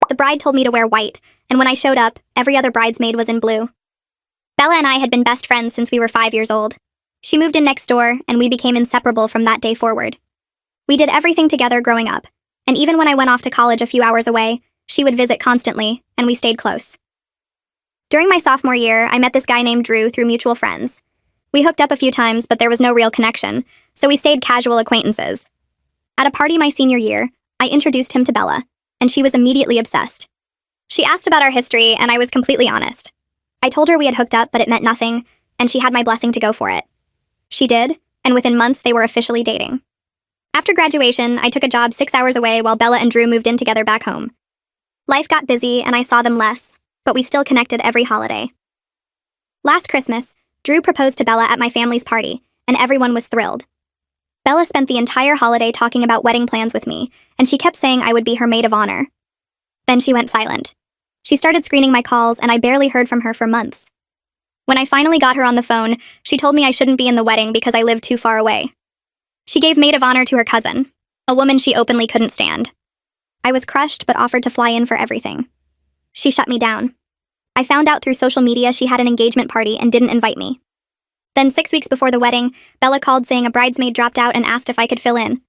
The bride told me to wear white, and when I showed up, every other bridesmaid was in blue. Bella and I had been best friends since we were 5 years old. She moved in next door, and we became inseparable from that day forward. We did everything together growing up, and even when I went off to college a few hours away, she would visit constantly, and we stayed close. During my sophomore year, I met this guy named Drew through mutual friends. We hooked up a few times, but there was no real connection, so we stayed casual acquaintances. At a party my senior year, I introduced him to Bella, and she was immediately obsessed. She asked about our history, and I was completely honest. I told her we had hooked up, but it meant nothing, and she had my blessing to go for it. She did, and within months they were officially dating. After graduation, I took a job 6 hours away while Bella and Drew moved in together back home. Life got busy, and I saw them less, but we still connected every holiday. Last Christmas, Drew proposed to Bella at my family's party, and everyone was thrilled. Bella spent the entire holiday talking about wedding plans with me, and she kept saying I would be her maid of honor. Then she went silent. She started screening my calls, and I barely heard from her for months. When I finally got her on the phone, she told me I shouldn't be in the wedding because I lived too far away. She gave maid of honor to her cousin, a woman she openly couldn't stand. I was crushed but offered to fly in for everything. She shut me down. I found out through social media she had an engagement party and didn't invite me. Then 6 weeks before the wedding, Bella called saying a bridesmaid dropped out and asked if I could fill in.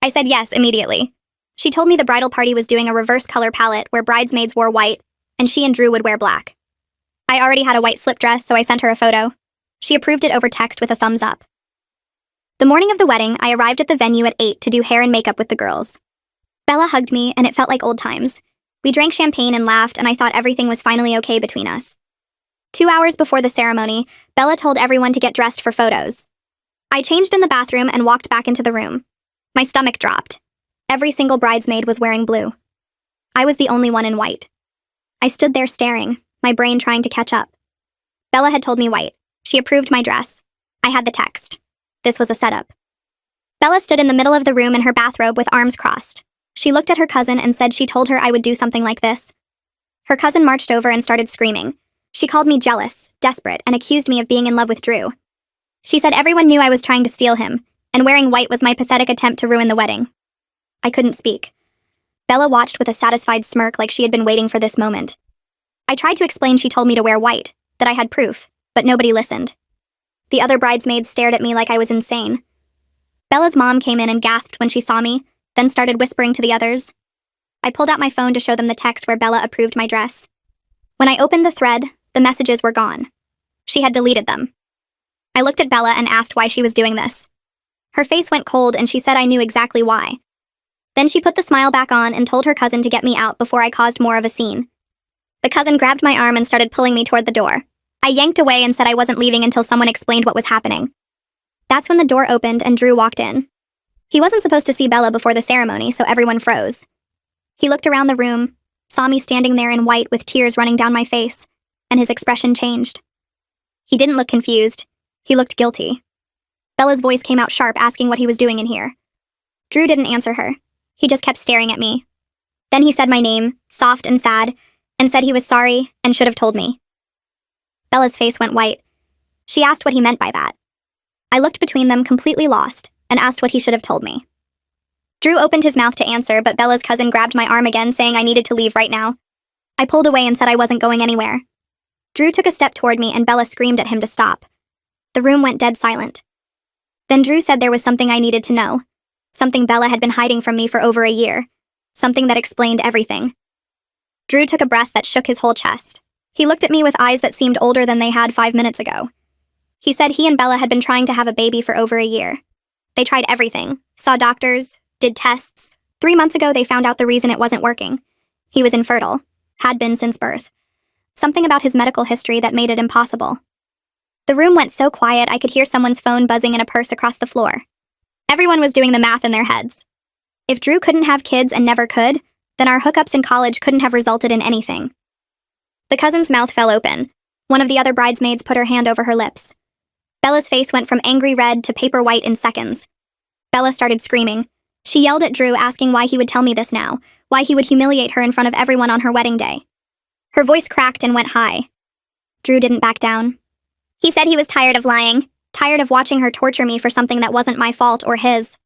I said yes immediately. She told me the bridal party was doing a reverse color palette where bridesmaids wore white, and she and Drew would wear black. I already had a white slip dress, so I sent her a photo. She approved it over text with a thumbs up. The morning of the wedding, I arrived at the venue at 8 to do hair and makeup with the girls. Bella hugged me, and it felt like old times. We drank champagne and laughed, and I thought everything was finally okay between us. 2 hours before the ceremony, Bella told everyone to get dressed for photos. I changed in the bathroom and walked back into the room. My stomach dropped. Every single bridesmaid was wearing blue. I was the only one in white. I stood there staring, my brain trying to catch up. Bella had told me white. She approved my dress. I had the text. This was a setup. Bella stood in the middle of the room in her bathrobe with arms crossed. She looked at her cousin and said she told her I would do something like this. Her cousin marched over and started screaming. She called me jealous, desperate, and accused me of being in love with Drew. She said everyone knew I was trying to steal him, and wearing white was my pathetic attempt to ruin the wedding. I couldn't speak. Bella watched with a satisfied smirk like she had been waiting for this moment. I tried to explain she told me to wear white, that I had proof, but nobody listened. The other bridesmaids stared at me like I was insane. Bella's mom came in and gasped when she saw me, then started whispering to the others. I pulled out my phone to show them the text where Bella approved my dress. When I opened the thread, the messages were gone. She had deleted them. I looked at Bella and asked why she was doing this. Her face went cold and she said I knew exactly why. Then she put the smile back on and told her cousin to get me out before I caused more of a scene. The cousin grabbed my arm and started pulling me toward the door. I yanked away and said I wasn't leaving until someone explained what was happening. That's when the door opened and Drew walked in. He wasn't supposed to see Bella before the ceremony, so everyone froze. He looked around the room, saw me standing there in white with tears running down my face, and his expression changed. He didn't look confused. He looked guilty. Bella's voice came out sharp, asking what he was doing in here. Drew didn't answer her. He just kept staring at me. Then he said my name, soft and sad, and said he was sorry and should have told me. Bella's face went white. She asked what he meant by that. I looked between them, completely lost, and asked what he should have told me. Drew opened his mouth to answer, but Bella's cousin grabbed my arm again, saying I needed to leave right now. I pulled away and said I wasn't going anywhere. Drew took a step toward me and Bella screamed at him to stop. The room went dead silent. Then Drew said there was something I needed to know. Something Bella had been hiding from me for over a year. Something that explained everything. Drew took a breath that shook his whole chest. He looked at me with eyes that seemed older than they had 5 minutes ago. He said he and Bella had been trying to have a baby for over a year. They tried everything, saw doctors, did tests. 3 months ago, they found out the reason it wasn't working. He was infertile, had been since birth. Something about his medical history that made it impossible. The room went so quiet I could hear someone's phone buzzing in a purse across the floor. Everyone was doing the math in their heads. If Drew couldn't have kids and never could, then our hookups in college couldn't have resulted in anything. The cousin's mouth fell open. One of the other bridesmaids put her hand over her lips. Bella's face went from angry red to paper white in seconds. Bella started screaming. She yelled at Drew, asking why he would tell me this now, why he would humiliate her in front of everyone on her wedding day. Her voice cracked and went high. Drew didn't back down. He said he was tired of lying, tired of watching her torture me for something that wasn't my fault or his.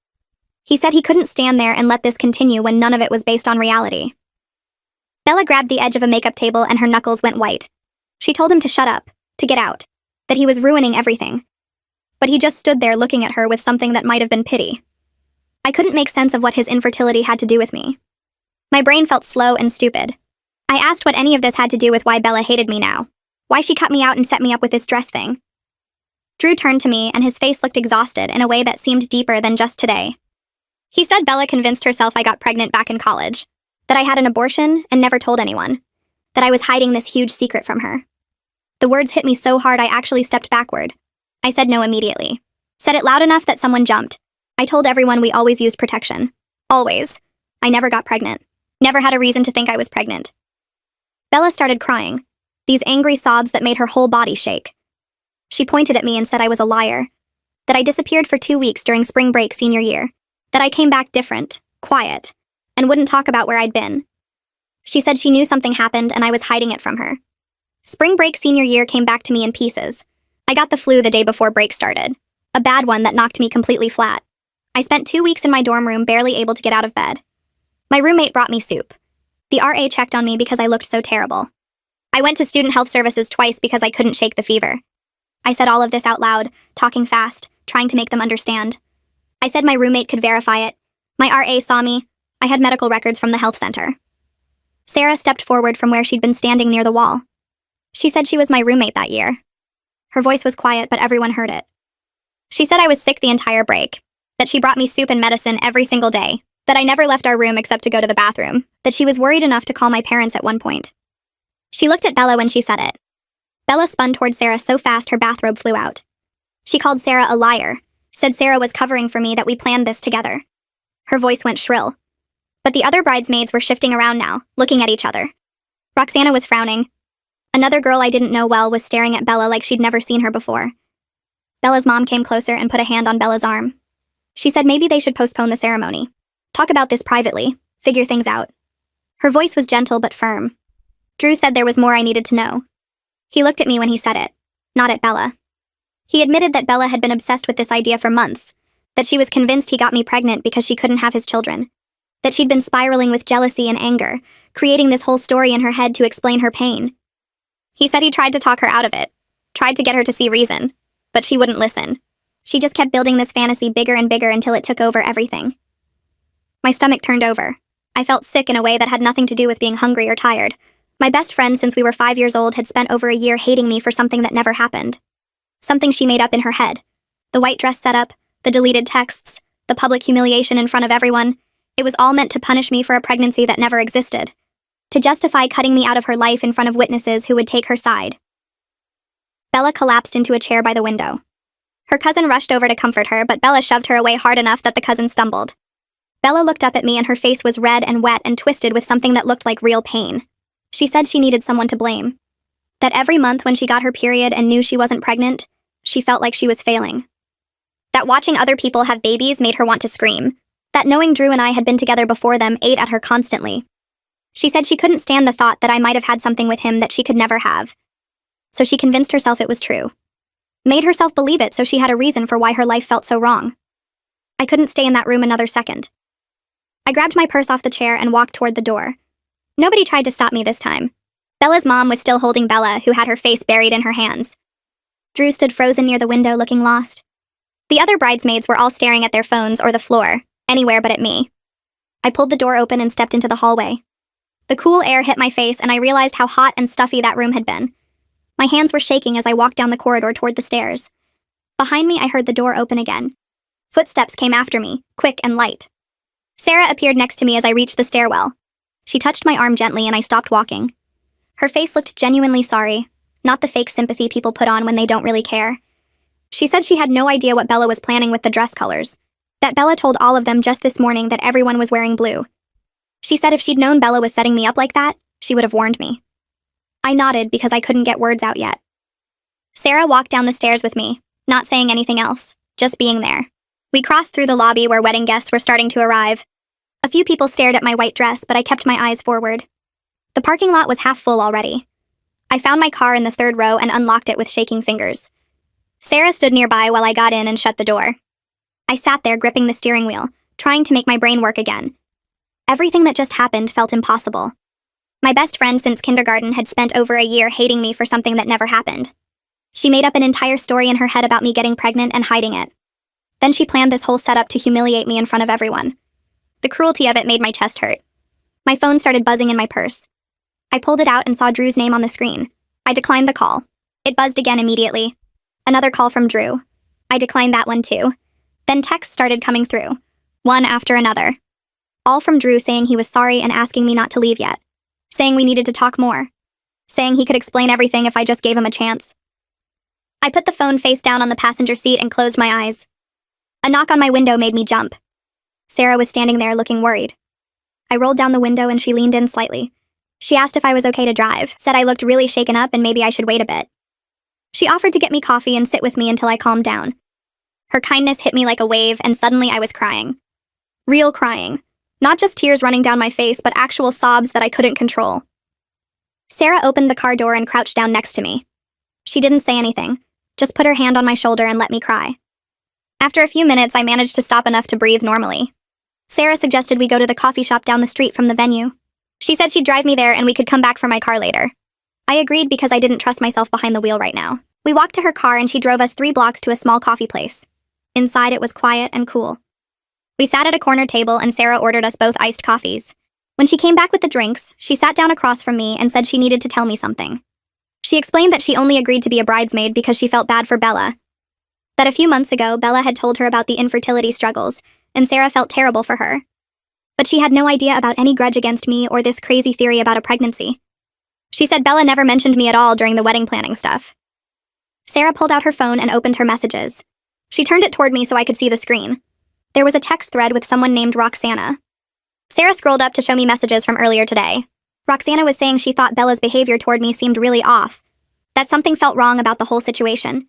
He said he couldn't stand there and let this continue when none of it was based on reality. Bella grabbed the edge of a makeup table and her knuckles went white. She told him to shut up, to get out, that he was ruining everything. But he just stood there looking at her with something that might have been pity. I couldn't make sense of what his infertility had to do with me. My brain felt slow and stupid. I asked what any of this had to do with why Bella hated me now. Why she cut me out and set me up with this dress thing. Drew turned to me and his face looked exhausted in a way that seemed deeper than just today. He said Bella convinced herself I got pregnant back in college, that I had an abortion and never told anyone, that I was hiding this huge secret from her. The words hit me so hard I actually stepped backward. I said no immediately. Said it loud enough that someone jumped. I told everyone we always used protection. Always. I never got pregnant. Never had a reason to think I was pregnant. Bella started crying, these angry sobs that made her whole body shake. She pointed at me and said I was a liar, that I disappeared for 2 weeks during spring break senior year, that I came back different, quiet, and wouldn't talk about where I'd been. She said she knew something happened and I was hiding it from her. Spring break senior year came back to me in pieces. I got the flu the day before break started, a bad one that knocked me completely flat. I spent 2 weeks in my dorm room barely able to get out of bed. My roommate brought me soup. The RA checked on me because I looked so terrible. I went to student health services twice because I couldn't shake the fever. I said all of this out loud, talking fast, trying to make them understand. I said my roommate could verify it. My RA saw me. I had medical records from the health center. Sarah stepped forward from where she'd been standing near the wall. She said she was my roommate that year. Her voice was quiet, but everyone heard it. She said I was sick the entire break, that she brought me soup and medicine every single day, that I never left our room except to go to the bathroom, that she was worried enough to call my parents at one point. She looked at Bella when she said it. Bella spun toward Sarah so fast her bathrobe flew out. She called Sarah a liar, said Sarah was covering for me, that we planned this together. Her voice went shrill. But the other bridesmaids were shifting around now, looking at each other. Roxana was frowning. Another girl I didn't know well was staring at Bella like she'd never seen her before. Bella's mom came closer and put a hand on Bella's arm. She said maybe they should postpone the ceremony. Talk about this privately, figure things out. Her voice was gentle but firm. Drew said there was more I needed to know. He looked at me when he said it, not at Bella. He admitted that Bella had been obsessed with this idea for months, that she was convinced he got me pregnant because she couldn't have his children, that she'd been spiraling with jealousy and anger, creating this whole story in her head to explain her pain. He said he tried to talk her out of it, tried to get her to see reason, but she wouldn't listen. She just kept building this fantasy bigger and bigger until it took over everything. My stomach turned over. I felt sick in a way that had nothing to do with being hungry or tired. My best friend since we were 5 years old had spent over a year hating me for something that never happened. Something she made up in her head. The white dress setup, the deleted texts, the public humiliation in front of everyone. It was all meant to punish me for a pregnancy that never existed. To justify cutting me out of her life in front of witnesses who would take her side. Bella collapsed into a chair by the window. Her cousin rushed over to comfort her, but Bella shoved her away hard enough that the cousin stumbled. Bella looked up at me and her face was red and wet and twisted with something that looked like real pain. She said she needed someone to blame. That every month when she got her period and knew she wasn't pregnant, she felt like she was failing. That watching other people have babies made her want to scream. That knowing Drew and I had been together before them ate at her constantly. She said she couldn't stand the thought that I might have had something with him that she could never have. So she convinced herself it was true. Made herself believe it so she had a reason for why her life felt so wrong. I couldn't stay in that room another second. I grabbed my purse off the chair and walked toward the door. Nobody tried to stop me this time. Bella's mom was still holding Bella, who had her face buried in her hands. Drew stood frozen near the window looking lost. The other bridesmaids were all staring at their phones or the floor, anywhere but at me. I pulled the door open and stepped into the hallway. The cool air hit my face and I realized how hot and stuffy that room had been. My hands were shaking as I walked down the corridor toward the stairs. Behind me, I heard the door open again. Footsteps came after me, quick and light. Sarah appeared next to me as I reached the stairwell. She touched my arm gently and I stopped walking. Her face looked genuinely sorry, not the fake sympathy people put on when they don't really care. She said she had no idea what Bella was planning with the dress colors, that Bella told all of them just this morning that everyone was wearing blue. She said if she'd known Bella was setting me up like that, she would have warned me. I nodded because I couldn't get words out yet. Sarah walked down the stairs with me, not saying anything else, just being there. We crossed through the lobby where wedding guests were starting to arrive. A few people stared at my white dress, but I kept my eyes forward. The parking lot was half full already. I found my car in the third row and unlocked it with shaking fingers. Sarah stood nearby while I got in and shut the door. I sat there gripping the steering wheel, trying to make my brain work again. Everything that just happened felt impossible. My best friend since kindergarten had spent over a year hating me for something that never happened. She made up an entire story in her head about me getting pregnant and hiding it. Then she planned this whole setup to humiliate me in front of everyone. The cruelty of it made my chest hurt. My phone started buzzing in my purse. I pulled it out and saw Drew's name on the screen. I declined the call. It buzzed again immediately. Another call from Drew. I declined that one too. Then texts started coming through, one after another. All from Drew saying he was sorry and asking me not to leave yet. Saying we needed to talk more. Saying he could explain everything if I just gave him a chance. I put the phone face down on the passenger seat and closed my eyes. A knock on my window made me jump. Sarah was standing there looking worried. I rolled down the window and she leaned in slightly. She asked if I was okay to drive, said I looked really shaken up and maybe I should wait a bit. She offered to get me coffee and sit with me until I calmed down. Her kindness hit me like a wave and suddenly I was crying. Real crying. Not just tears running down my face, but actual sobs that I couldn't control. Sarah opened the car door and crouched down next to me. She didn't say anything, just put her hand on my shoulder and let me cry. After a few minutes, I managed to stop enough to breathe normally. Sarah suggested we go to the coffee shop down the street from the venue. She said she'd drive me there and we could come back for my car later. I agreed because I didn't trust myself behind the wheel right now. We walked to her car and she drove us 3 blocks to a small coffee place. Inside, it was quiet and cool. We sat at a corner table and Sarah ordered us both iced coffees. When she came back with the drinks, she sat down across from me and said she needed to tell me something. She explained that she only agreed to be a bridesmaid because she felt bad for Bella. That a few months ago, Bella had told her about the infertility struggles, and Sarah felt terrible for her. But she had no idea about any grudge against me or this crazy theory about a pregnancy. She said Bella never mentioned me at all during the wedding planning stuff. Sarah pulled out her phone and opened her messages. She turned it toward me so I could see the screen. There was a text thread with someone named Roxana. Sarah scrolled up to show me messages from earlier today. Roxana was saying she thought Bella's behavior toward me seemed really off, that something felt wrong about the whole situation.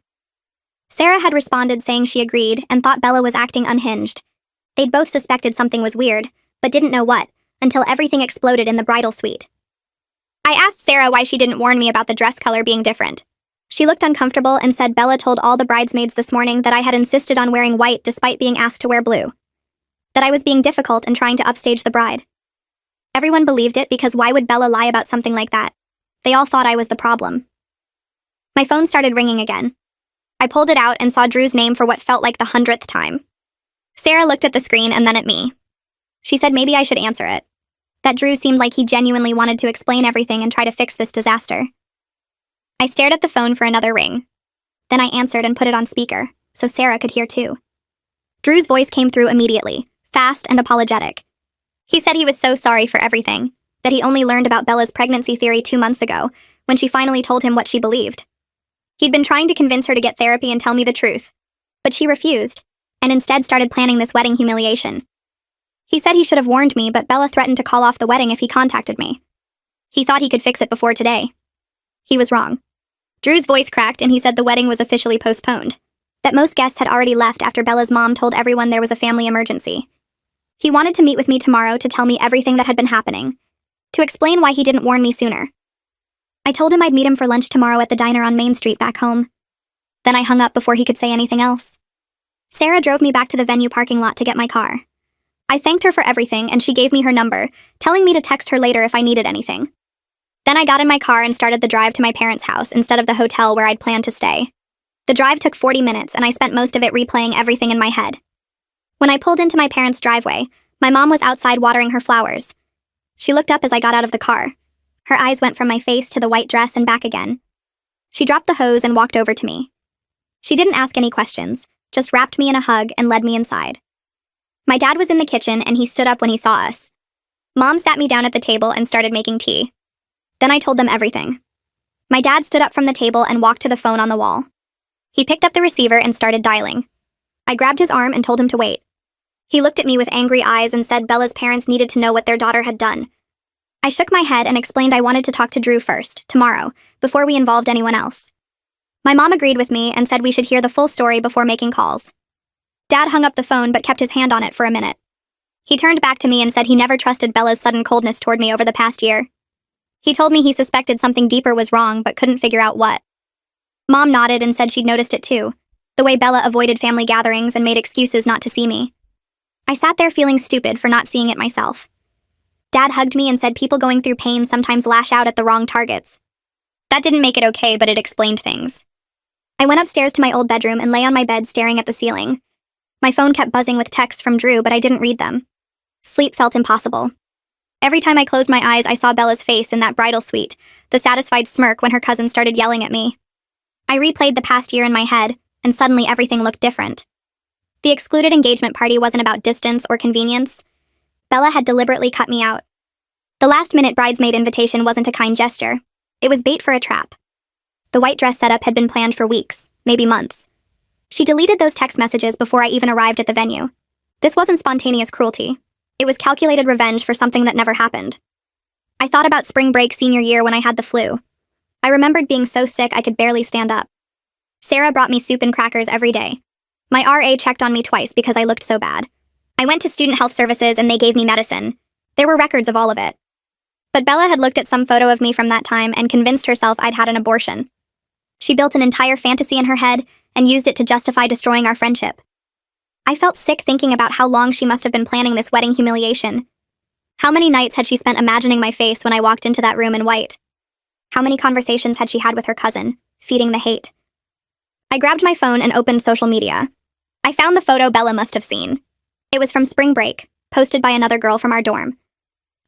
Sarah had responded saying she agreed and thought Bella was acting unhinged. They'd both suspected something was weird, but didn't know what, until everything exploded in the bridal suite. I asked Sarah why she didn't warn me about the dress color being different. She looked uncomfortable and said Bella told all the bridesmaids this morning that I had insisted on wearing white despite being asked to wear blue. That I was being difficult and trying to upstage the bride. Everyone believed it because why would Bella lie about something like that? They all thought I was the problem. My phone started ringing again. I pulled it out and saw Drew's name for what felt like the 100th time. Sarah looked at the screen and then at me. She said maybe I should answer it. That Drew seemed like he genuinely wanted to explain everything and try to fix this disaster. I stared at the phone for another ring. Then I answered and put it on speaker, so Sarah could hear too. Drew's voice came through immediately, fast and apologetic. He said he was so sorry for everything, that he only learned about Bella's pregnancy theory 2 months ago, when she finally told him what she believed. He'd been trying to convince her to get therapy and tell me the truth, but she refused, and instead started planning this wedding humiliation. He said he should have warned me, but Bella threatened to call off the wedding if he contacted me. He thought he could fix it before today. He was wrong. Drew's voice cracked and he said the wedding was officially postponed, that most guests had already left after Bella's mom told everyone there was a family emergency. He wanted to meet with me tomorrow to tell me everything that had been happening, to explain why he didn't warn me sooner. I told him I'd meet him for lunch tomorrow at the diner on Main Street back home. Then I hung up before he could say anything else. Sarah drove me back to the venue parking lot to get my car. I thanked her for everything and she gave me her number, telling me to text her later if I needed anything. Then I got in my car and started the drive to my parents' house instead of the hotel where I'd planned to stay. The drive took 40 minutes and I spent most of it replaying everything in my head. When I pulled into my parents' driveway, my mom was outside watering her flowers. She looked up as I got out of the car. Her eyes went from my face to the white dress and back again. She dropped the hose and walked over to me. She didn't ask any questions, just wrapped me in a hug and led me inside. My dad was in the kitchen and he stood up when he saw us. Mom sat me down at the table and started making tea. Then I told them everything. My dad stood up from the table and walked to the phone on the wall. He picked up the receiver and started dialing. I grabbed his arm and told him to wait. He looked at me with angry eyes and said Bella's parents needed to know what their daughter had done. I shook my head and explained I wanted to talk to Drew first, tomorrow, before we involved anyone else. My mom agreed with me and said we should hear the full story before making calls. Dad hung up the phone but kept his hand on it for a minute. He turned back to me and said he never trusted Bella's sudden coldness toward me over the past year. He told me he suspected something deeper was wrong but couldn't figure out what. Mom nodded and said she'd noticed it too, the way Bella avoided family gatherings and made excuses not to see me. I sat there feeling stupid for not seeing it myself. Dad hugged me and said people going through pain sometimes lash out at the wrong targets. That didn't make it okay, but it explained things. I went upstairs to my old bedroom and lay on my bed staring at the ceiling. My phone kept buzzing with texts from Drew, but I didn't read them. Sleep felt impossible. Every time I closed my eyes, I saw Bella's face in that bridal suite, the satisfied smirk when her cousin started yelling at me. I replayed the past year in my head, and suddenly everything looked different. The excluded engagement party wasn't about distance or convenience. Bella had deliberately cut me out. The last-minute bridesmaid invitation wasn't a kind gesture. It was bait for a trap. The white dress setup had been planned for weeks, maybe months. She deleted those text messages before I even arrived at the venue. This wasn't spontaneous cruelty. It was calculated revenge for something that never happened. I thought about spring break senior year when I had the flu. I remembered being so sick I could barely stand up. Sarah brought me soup and crackers every day. My RA checked on me twice because I looked so bad. I went to student health services and they gave me medicine. There were records of all of it. But Bella had looked at some photo of me from that time and convinced herself I'd had an abortion. She built an entire fantasy in her head and used it to justify destroying our friendship. I felt sick thinking about how long she must have been planning this wedding humiliation. How many nights had she spent imagining my face when I walked into that room in white? How many conversations had she had with her cousin, feeding the hate? I grabbed my phone and opened social media. I found the photo Bella must have seen. It was from spring break, posted by another girl from our dorm.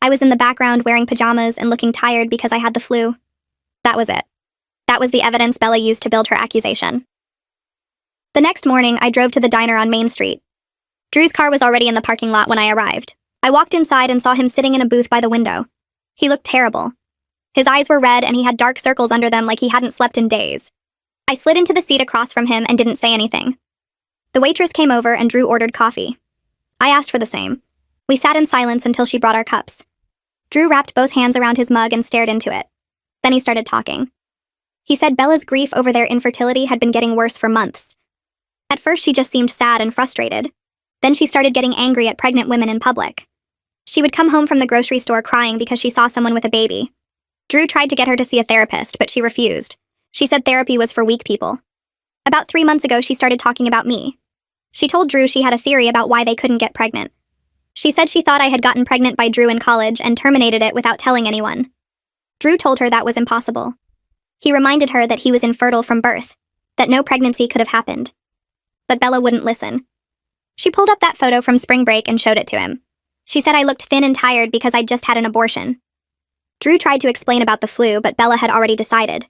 I was in the background wearing pajamas and looking tired because I had the flu. That was it. That was the evidence Bella used to build her accusation. The next morning, I drove to the diner on Main Street. Drew's car was already in the parking lot when I arrived. I walked inside and saw him sitting in a booth by the window. He looked terrible. His eyes were red and he had dark circles under them like he hadn't slept in days. I slid into the seat across from him and didn't say anything. The waitress came over and Drew ordered coffee. I asked for the same. We sat in silence until she brought our cups. Drew wrapped both hands around his mug and stared into it. Then he started talking. He said Bella's grief over their infertility had been getting worse for months. At first, she just seemed sad and frustrated. Then she started getting angry at pregnant women in public. She would come home from the grocery store crying because she saw someone with a baby. Drew tried to get her to see a therapist, but she refused. She said therapy was for weak people. About 3 months ago, she started talking about me. She told Drew she had a theory about why they couldn't get pregnant. She said she thought I had gotten pregnant by Drew in college and terminated it without telling anyone. Drew told her that was impossible. He reminded her that he was infertile from birth, that no pregnancy could have happened. But Bella wouldn't listen. She pulled up that photo from spring break and showed it to him. She said I looked thin and tired because I'd just had an abortion. Drew tried to explain about the flu, but Bella had already decided.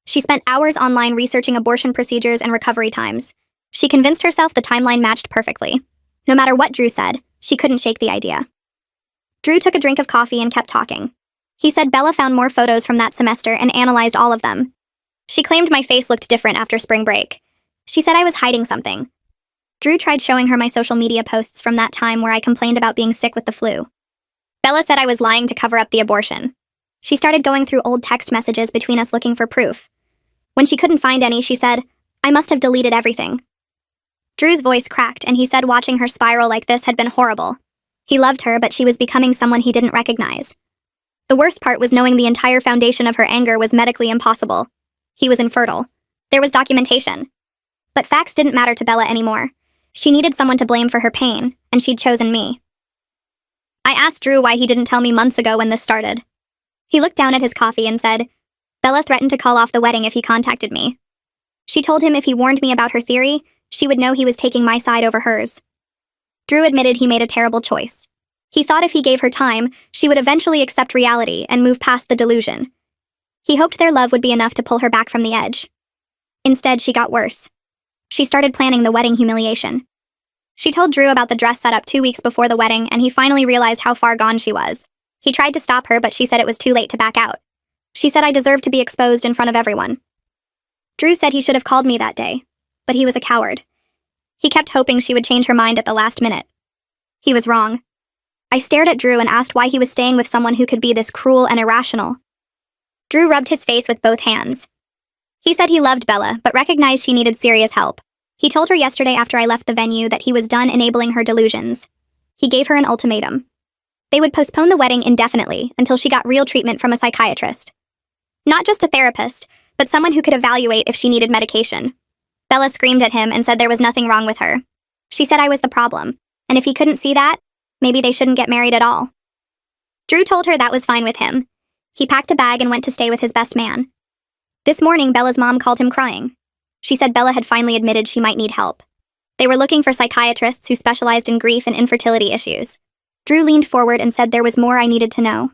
She spent hours online researching abortion procedures and recovery times. She convinced herself the timeline matched perfectly. No matter what Drew said, she couldn't shake the idea. Drew took a drink of coffee and kept talking. He said Bella found more photos from that semester and analyzed all of them. She claimed my face looked different after spring break. She said I was hiding something. Drew tried showing her my social media posts from that time where I complained about being sick with the flu. Bella said I was lying to cover up the abortion. She started going through old text messages between us looking for proof. When she couldn't find any, she said, I must have deleted everything. Drew's voice cracked, and he said watching her spiral like this had been horrible. He loved her, but she was becoming someone he didn't recognize. The worst part was knowing the entire foundation of her anger was medically impossible. He was infertile. There was documentation. But facts didn't matter to Bella anymore. She needed someone to blame for her pain, and she'd chosen me. I asked Drew why he didn't tell me months ago when this started. He looked down at his coffee and said, Bella threatened to call off the wedding if he contacted me. She told him if he warned me about her theory, she would know he was taking my side over hers. Drew admitted he made a terrible choice. He thought if he gave her time, she would eventually accept reality and move past the delusion. He hoped their love would be enough to pull her back from the edge. Instead, she got worse. She started planning the wedding humiliation. She told Drew about the dress setup 2 weeks before the wedding, and he finally realized how far gone she was. He tried to stop her, but she said it was too late to back out. She said I deserved to be exposed in front of everyone. Drew said he should have called me that day, but he was a coward. He kept hoping she would change her mind at the last minute. He was wrong. I stared at Drew and asked why he was staying with someone who could be this cruel and irrational. Drew rubbed his face with both hands. He said he loved Bella, but recognized she needed serious help. He told her yesterday after I left the venue that he was done enabling her delusions. He gave her an ultimatum. They would postpone the wedding indefinitely until she got real treatment from a psychiatrist. Not just a therapist, but someone who could evaluate if she needed medication. Bella screamed at him and said there was nothing wrong with her. She said I was the problem, and if he couldn't see that, maybe they shouldn't get married at all. Drew told her that was fine with him. He packed a bag and went to stay with his best man. This morning, Bella's mom called him crying. She said Bella had finally admitted she might need help. They were looking for psychiatrists who specialized in grief and infertility issues. Drew leaned forward and said there was more I needed to know.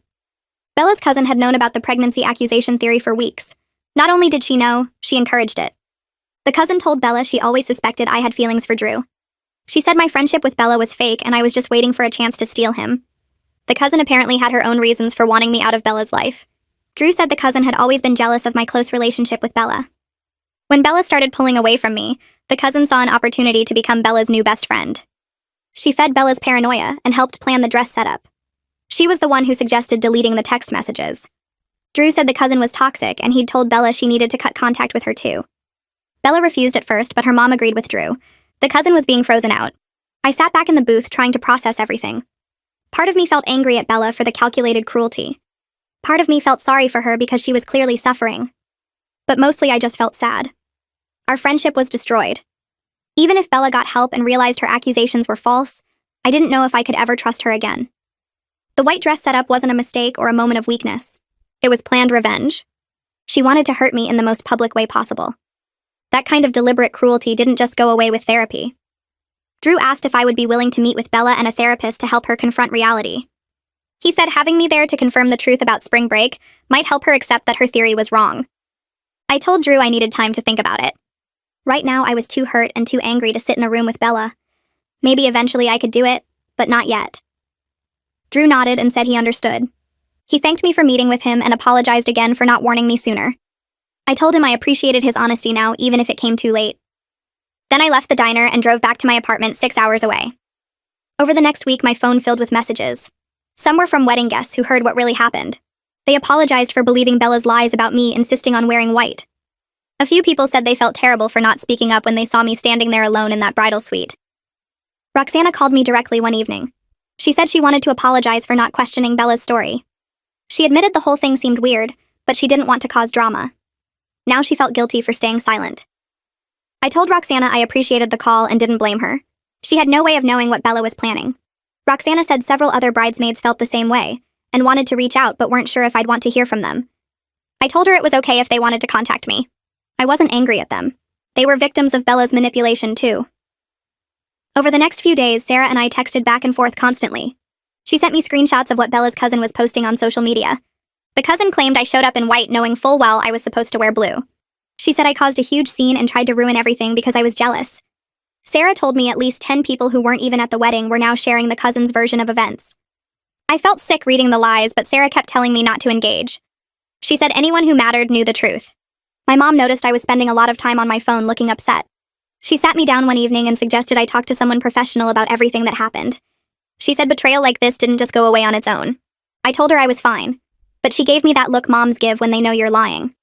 Bella's cousin had known about the pregnancy accusation theory for weeks. Not only did she know, she encouraged it. The cousin told Bella she always suspected I had feelings for Drew. She said my friendship with Bella was fake and I was just waiting for a chance to steal him. The cousin apparently had her own reasons for wanting me out of Bella's life. Drew said the cousin had always been jealous of my close relationship with Bella. When Bella started pulling away from me, the cousin saw an opportunity to become Bella's new best friend. She fed Bella's paranoia and helped plan the dress setup. She was the one who suggested deleting the text messages. Drew said the cousin was toxic and he'd told Bella she needed to cut contact with her too. Bella refused at first, but her mom agreed with Drew. The cousin was being frozen out. I sat back in the booth trying to process everything. Part of me felt angry at Bella for the calculated cruelty. Part of me felt sorry for her because she was clearly suffering. But mostly I just felt sad. Our friendship was destroyed. Even if Bella got help and realized her accusations were false, I didn't know if I could ever trust her again. The white dress setup wasn't a mistake or a moment of weakness. It was planned revenge. She wanted to hurt me in the most public way possible. That kind of deliberate cruelty didn't just go away with therapy. Drew asked if I would be willing to meet with Bella and a therapist to help her confront reality. He said having me there to confirm the truth about spring break might help her accept that her theory was wrong. I told Drew I needed time to think about it. Right now, I was too hurt and too angry to sit in a room with Bella. Maybe eventually I could do it, but not yet. Drew nodded and said he understood. He thanked me for meeting with him and apologized again for not warning me sooner. I told him I appreciated his honesty now, even if it came too late. Then I left the diner and drove back to my apartment 6 hours away. Over the next week, my phone filled with messages. Some were from wedding guests who heard what really happened. They apologized for believing Bella's lies about me insisting on wearing white. A few people said they felt terrible for not speaking up when they saw me standing there alone in that bridal suite. Roxana called me directly one evening. She said she wanted to apologize for not questioning Bella's story. She admitted the whole thing seemed weird, but she didn't want to cause drama. Now she felt guilty for staying silent. I told Roxana I appreciated the call and didn't blame her. She had no way of knowing what Bella was planning. Roxana said several other bridesmaids felt the same way, and wanted to reach out but weren't sure if I'd want to hear from them. I told her it was okay if they wanted to contact me. I wasn't angry at them. They were victims of Bella's manipulation, too. Over the next few days, Sarah and I texted back and forth constantly. She sent me screenshots of what Bella's cousin was posting on social media. The cousin claimed I showed up in white knowing full well I was supposed to wear blue. She said I caused a huge scene and tried to ruin everything because I was jealous. Sarah told me at least 10 people who weren't even at the wedding were now sharing the cousin's version of events. I felt sick reading the lies, but Sarah kept telling me not to engage. She said anyone who mattered knew the truth. My mom noticed I was spending a lot of time on my phone looking upset. She sat me down one evening and suggested I talk to someone professional about everything that happened. She said betrayal like this didn't just go away on its own. I told her I was fine, but she gave me that look moms give when they know you're lying.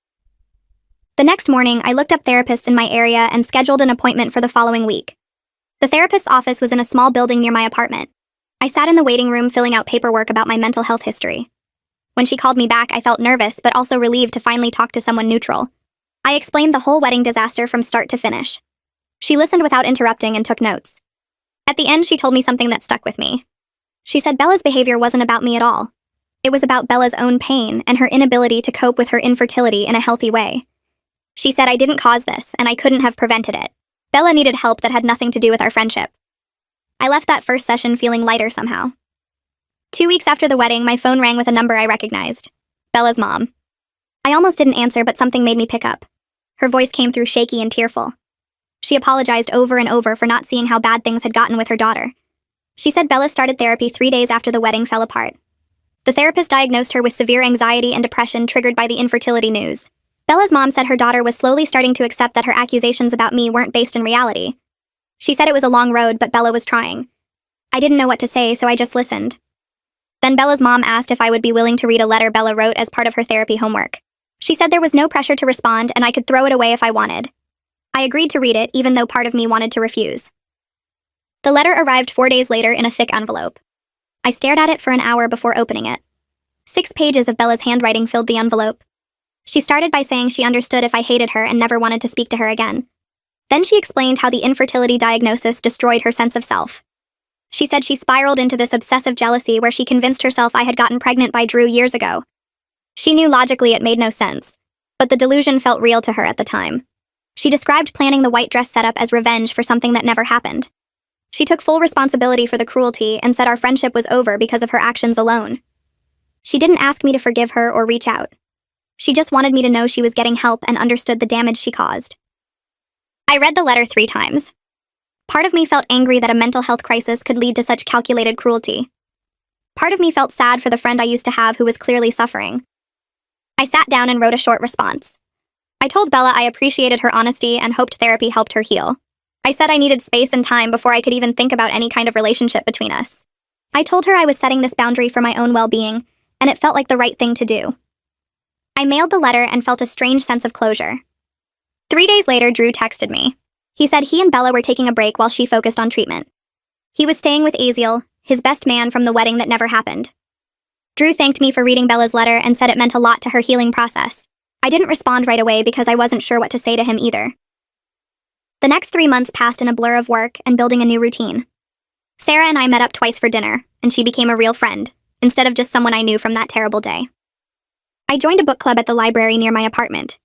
The next morning, I looked up therapists in my area and scheduled an appointment for the following week. The therapist's office was in a small building near my apartment. I sat in the waiting room filling out paperwork about my mental health history. When she called me back, I felt nervous but also relieved to finally talk to someone neutral. I explained the whole wedding disaster from start to finish. She listened without interrupting and took notes. At the end, she told me something that stuck with me. She said Bella's behavior wasn't about me at all. It was about Bella's own pain and her inability to cope with her infertility in a healthy way. She said I didn't cause this, and I couldn't have prevented it. Bella needed help that had nothing to do with our friendship. I left that first session feeling lighter somehow. 2 weeks after the wedding, my phone rang with a number I recognized. Bella's mom. I almost didn't answer, but something made me pick up. Her voice came through shaky and tearful. She apologized over and over for not seeing how bad things had gotten with her daughter. She said Bella started therapy 3 days after the wedding fell apart. The therapist diagnosed her with severe anxiety and depression triggered by the infertility news. Bella's mom said her daughter was slowly starting to accept that her accusations about me weren't based in reality. She said it was a long road, but Bella was trying. I didn't know what to say, so I just listened. Then Bella's mom asked if I would be willing to read a letter Bella wrote as part of her therapy homework. She said there was no pressure to respond and I could throw it away if I wanted. I agreed to read it, even though part of me wanted to refuse. The letter arrived 4 days later in a thick envelope. I stared at it for an hour before opening it. 6 pages of Bella's handwriting filled the envelope. She started by saying she understood if I hated her and never wanted to speak to her again. Then she explained how the infertility diagnosis destroyed her sense of self. She said she spiraled into this obsessive jealousy where she convinced herself I had gotten pregnant by Drew years ago. She knew logically it made no sense, but the delusion felt real to her at the time. She described planning the white dress setup as revenge for something that never happened. She took full responsibility for the cruelty and said our friendship was over because of her actions alone. She didn't ask me to forgive her or reach out. She just wanted me to know she was getting help and understood the damage she caused. I read the letter 3 times. Part of me felt angry that a mental health crisis could lead to such calculated cruelty. Part of me felt sad for the friend I used to have who was clearly suffering. I sat down and wrote a short response. I told Bella I appreciated her honesty and hoped therapy helped her heal. I said I needed space and time before I could even think about any kind of relationship between us. I told her I was setting this boundary for my own well-being, and it felt like the right thing to do. I mailed the letter and felt a strange sense of closure. 3 days later, Drew texted me. He said he and Bella were taking a break while she focused on treatment. He was staying with Aziel, his best man from the wedding that never happened. Drew thanked me for reading Bella's letter and said it meant a lot to her healing process. I didn't respond right away because I wasn't sure what to say to him either. The next 3 months passed in a blur of work and building a new routine. Sarah and I met up twice for dinner, and she became a real friend, instead of just someone I knew from that terrible day. I joined a book club at the library near my apartment.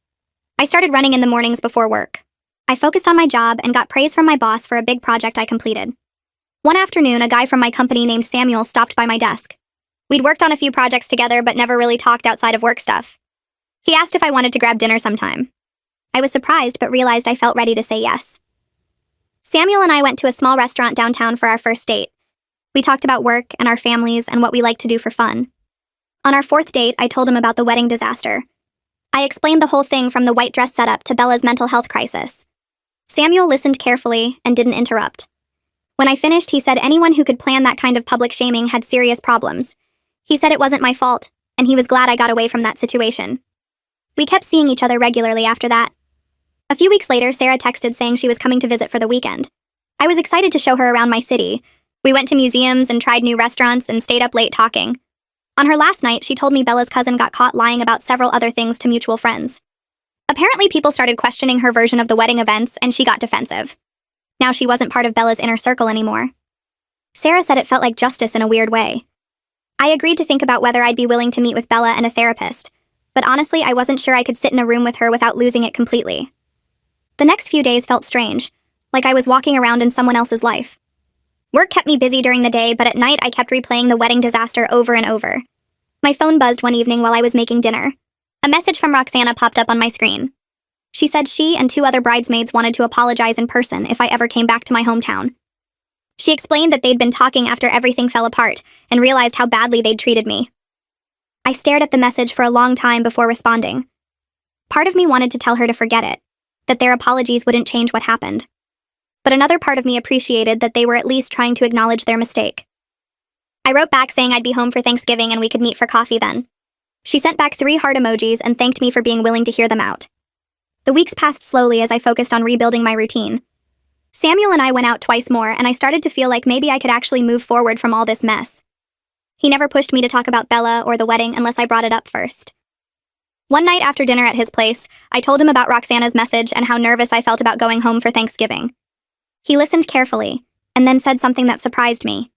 I started running in the mornings before work. I focused on my job and got praise from my boss for a big project I completed. One afternoon, a guy from my company named Samuel stopped by my desk. We'd worked on a few projects together but never really talked outside of work stuff. He asked if I wanted to grab dinner sometime. I was surprised but realized I felt ready to say yes. Samuel and I went to a small restaurant downtown for our first date. We talked about work and our families and what we like to do for fun. On our 4th date, I told him about the wedding disaster. I explained the whole thing from the white dress setup to Bella's mental health crisis. Samuel listened carefully and didn't interrupt. When I finished, he said anyone who could plan that kind of public shaming had serious problems. He said it wasn't my fault, and he was glad I got away from that situation. We kept seeing each other regularly after that. A few weeks later, Sarah texted saying she was coming to visit for the weekend. I was excited to show her around my city. We went to museums and tried new restaurants and stayed up late talking. On her last night, she told me Bella's cousin got caught lying about several other things to mutual friends. Apparently, people started questioning her version of the wedding events, and she got defensive. Now she wasn't part of Bella's inner circle anymore. Sarah said it felt like justice in a weird way. I agreed to think about whether I'd be willing to meet with Bella and a therapist, but honestly, I wasn't sure I could sit in a room with her without losing it completely. The next few days felt strange, like I was walking around in someone else's life. Work kept me busy during the day, but at night I kept replaying the wedding disaster over and over. My phone buzzed one evening while I was making dinner. A message from Roxana popped up on my screen. She said she and 2 other bridesmaids wanted to apologize in person if I ever came back to my hometown. She explained that they'd been talking after everything fell apart and realized how badly they'd treated me. I stared at the message for a long time before responding. Part of me wanted to tell her to forget it, that their apologies wouldn't change what happened. But another part of me appreciated that they were at least trying to acknowledge their mistake. I wrote back saying I'd be home for Thanksgiving and we could meet for coffee then. She sent back 3 heart emojis and thanked me for being willing to hear them out. The weeks passed slowly as I focused on rebuilding my routine. Samuel and I went out twice more, and I started to feel like maybe I could actually move forward from all this mess. He never pushed me to talk about Bella or the wedding unless I brought it up first. One night after dinner at his place, I told him about Roxana's message and how nervous I felt about going home for Thanksgiving. He listened carefully, and then said something that surprised me.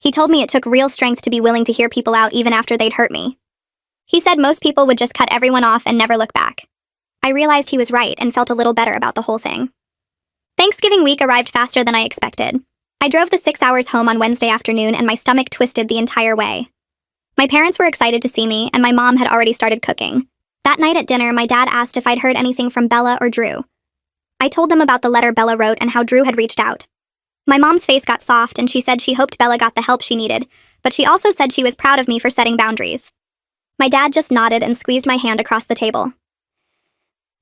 He told me it took real strength to be willing to hear people out even after they'd hurt me. He said most people would just cut everyone off and never look back. I realized he was right and felt a little better about the whole thing. Thanksgiving week arrived faster than I expected. I drove the 6 hours home on Wednesday afternoon and my stomach twisted the entire way. My parents were excited to see me and my mom had already started cooking. That night at dinner, my dad asked if I'd heard anything from Bella or Drew. I told them about the letter Bella wrote and how Drew had reached out. My mom's face got soft and she said she hoped Bella got the help she needed, but she also said she was proud of me for setting boundaries. My dad just nodded and squeezed my hand across the table.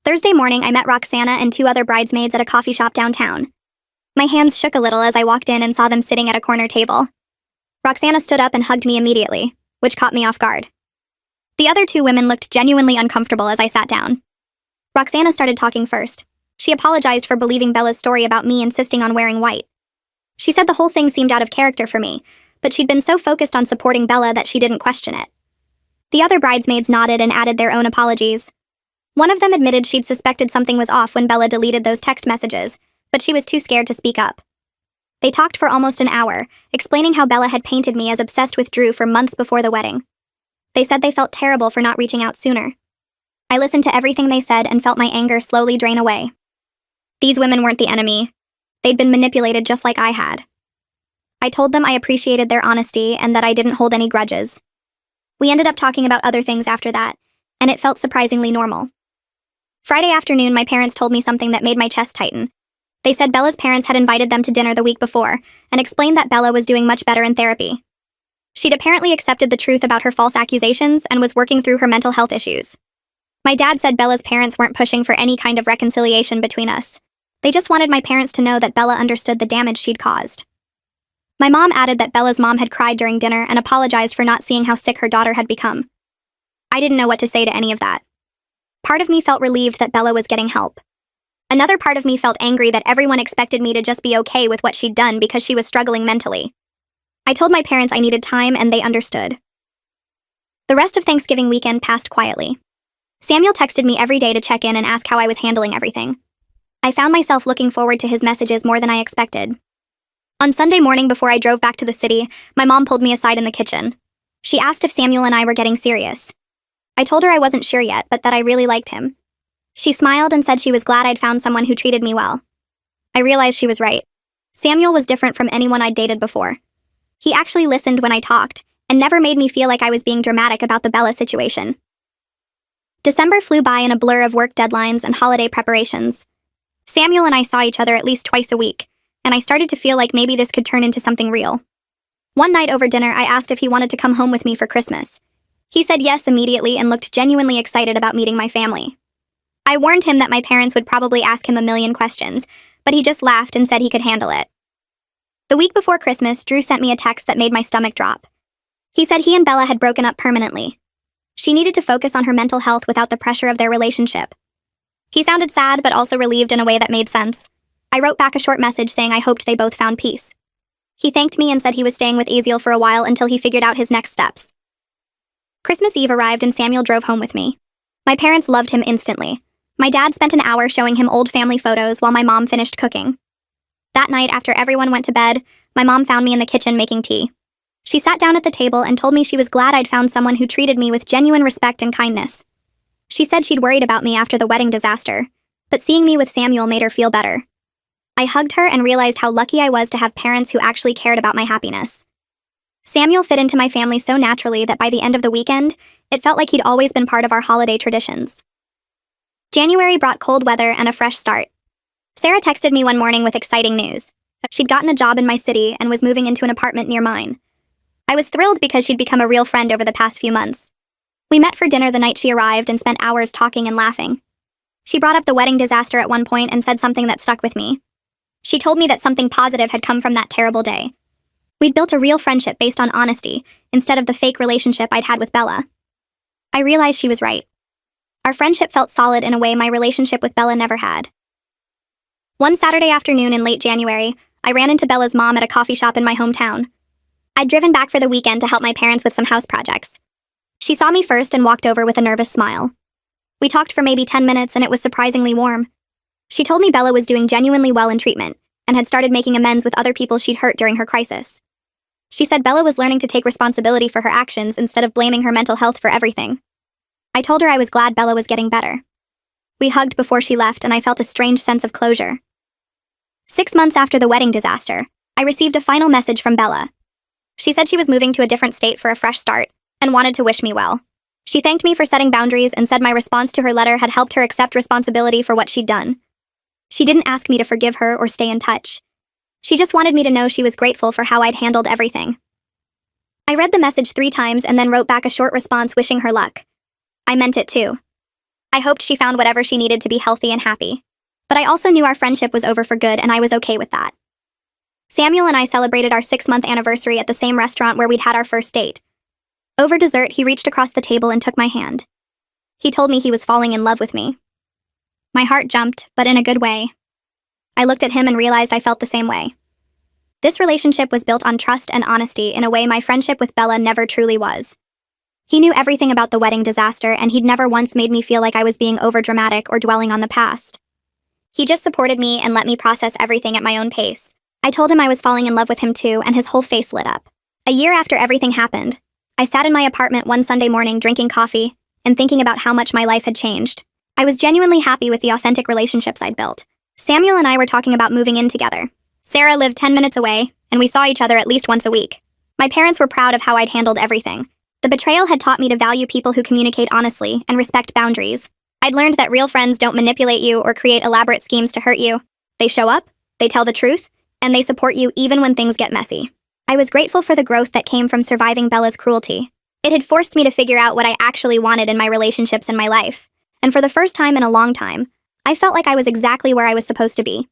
Thursday morning, I met Roxana and 2 other bridesmaids at a coffee shop downtown. My hands shook a little as I walked in and saw them sitting at a corner table. Roxana stood up and hugged me immediately, which caught me off guard. The other 2 women looked genuinely uncomfortable as I sat down. Roxana started talking first. She apologized for believing Bella's story about me insisting on wearing white. She said the whole thing seemed out of character for me, but she'd been so focused on supporting Bella that she didn't question it. The other bridesmaids nodded and added their own apologies. One of them admitted she'd suspected something was off when Bella deleted those text messages, but she was too scared to speak up. They talked for almost an hour, explaining how Bella had painted me as obsessed with Drew for months before the wedding. They said they felt terrible for not reaching out sooner. I listened to everything they said and felt my anger slowly drain away. These women weren't the enemy. They'd been manipulated just like I had. I told them I appreciated their honesty and that I didn't hold any grudges. We ended up talking about other things after that, and it felt surprisingly normal. Friday afternoon, my parents told me something that made my chest tighten. They said Bella's parents had invited them to dinner the week before and explained that Bella was doing much better in therapy. She'd apparently accepted the truth about her false accusations and was working through her mental health issues. My dad said Bella's parents weren't pushing for any kind of reconciliation between us. They just wanted my parents to know that Bella understood the damage she'd caused. My mom added that Bella's mom had cried during dinner and apologized for not seeing how sick her daughter had become. I didn't know what to say to any of that. Part of me felt relieved that Bella was getting help. Another part of me felt angry that everyone expected me to just be okay with what she'd done because she was struggling mentally. I told my parents I needed time and they understood. The rest of Thanksgiving weekend passed quietly. Samuel texted me every day to check in and ask how I was handling everything. I found myself looking forward to his messages more than I expected. On Sunday morning before I drove back to the city, my mom pulled me aside in the kitchen. She asked if Samuel and I were getting serious. I told her I wasn't sure yet, but that I really liked him. She smiled and said she was glad I'd found someone who treated me well. I realized she was right. Samuel was different from anyone I'd dated before. He actually listened when I talked, and never made me feel like I was being dramatic about the Bella situation. December flew by in a blur of work deadlines and holiday preparations. Samuel and I saw each other at least twice a week, and I started to feel like maybe this could turn into something real. One night over dinner, I asked if he wanted to come home with me for Christmas. He said yes immediately and looked genuinely excited about meeting my family. I warned him that my parents would probably ask him a million questions, but he just laughed and said he could handle it. The week before Christmas, Drew sent me a text that made my stomach drop. He said he and Bella had broken up permanently. She needed to focus on her mental health without the pressure of their relationship. He sounded sad, but also relieved in a way that made sense. I wrote back a short message saying I hoped they both found peace. He thanked me and said he was staying with Ezeal for a while until he figured out his next steps. Christmas Eve arrived and Samuel drove home with me. My parents loved him instantly. My dad spent an hour showing him old family photos while my mom finished cooking. That night, after everyone went to bed, my mom found me in the kitchen making tea. She sat down at the table and told me she was glad I'd found someone who treated me with genuine respect and kindness. She said she'd worried about me after the wedding disaster, but seeing me with Samuel made her feel better. I hugged her and realized how lucky I was to have parents who actually cared about my happiness. Samuel fit into my family so naturally that by the end of the weekend, it felt like he'd always been part of our holiday traditions. January brought cold weather and a fresh start. Sarah texted me one morning with exciting news. She'd gotten a job in my city and was moving into an apartment near mine. I was thrilled because she'd become a real friend over the past few months. We met for dinner the night she arrived and spent hours talking and laughing. She brought up the wedding disaster at one point and said something that stuck with me. She told me that something positive had come from that terrible day. We'd built a real friendship based on honesty, instead of the fake relationship I'd had with Bella. I realized she was right. Our friendship felt solid in a way my relationship with Bella never had. One Saturday afternoon in late January, I ran into Bella's mom at a coffee shop in my hometown. I'd driven back for the weekend to help my parents with some house projects. She saw me first and walked over with a nervous smile. We talked for maybe 10 minutes and it was surprisingly warm. She told me Bella was doing genuinely well in treatment and had started making amends with other people she'd hurt during her crisis. She said Bella was learning to take responsibility for her actions instead of blaming her mental health for everything. I told her I was glad Bella was getting better. We hugged before she left and I felt a strange sense of closure. 6 months after the wedding disaster, I received a final message from Bella. She said she was moving to a different state for a fresh start and wanted to wish me well. She thanked me for setting boundaries and said my response to her letter had helped her accept responsibility for what she'd done. She didn't ask me to forgive her or stay in touch. She just wanted me to know she was grateful for how I'd handled everything. I read the message 3 times and then wrote back a short response wishing her luck. I meant it too. I hoped she found whatever she needed to be healthy and happy. But I also knew our friendship was over for good and I was okay with that. Samuel and I celebrated our 6-month anniversary at the same restaurant where we'd had our first date. Over dessert, he reached across the table and took my hand. He told me he was falling in love with me. My heart jumped, but in a good way. I looked at him and realized I felt the same way. This relationship was built on trust and honesty in a way my friendship with Bella never truly was. He knew everything about the wedding disaster and he'd never once made me feel like I was being overdramatic or dwelling on the past. He just supported me and let me process everything at my own pace, I told him I was falling in love with him too, and his whole face lit up. A year after everything happened, I sat in my apartment one Sunday morning drinking coffee and thinking about how much my life had changed. I was genuinely happy with the authentic relationships I'd built. Samuel and I were talking about moving in together. Sarah lived 10 minutes away, and we saw each other at least once a week. My parents were proud of how I'd handled everything. The betrayal had taught me to value people who communicate honestly and respect boundaries. I'd learned that real friends don't manipulate you or create elaborate schemes to hurt you. They show up, they tell the truth, and they support you even when things get messy. I was grateful for the growth that came from surviving Bella's cruelty. It had forced me to figure out what I actually wanted in my relationships and my life. And for the first time in a long time, I felt like I was exactly where I was supposed to be.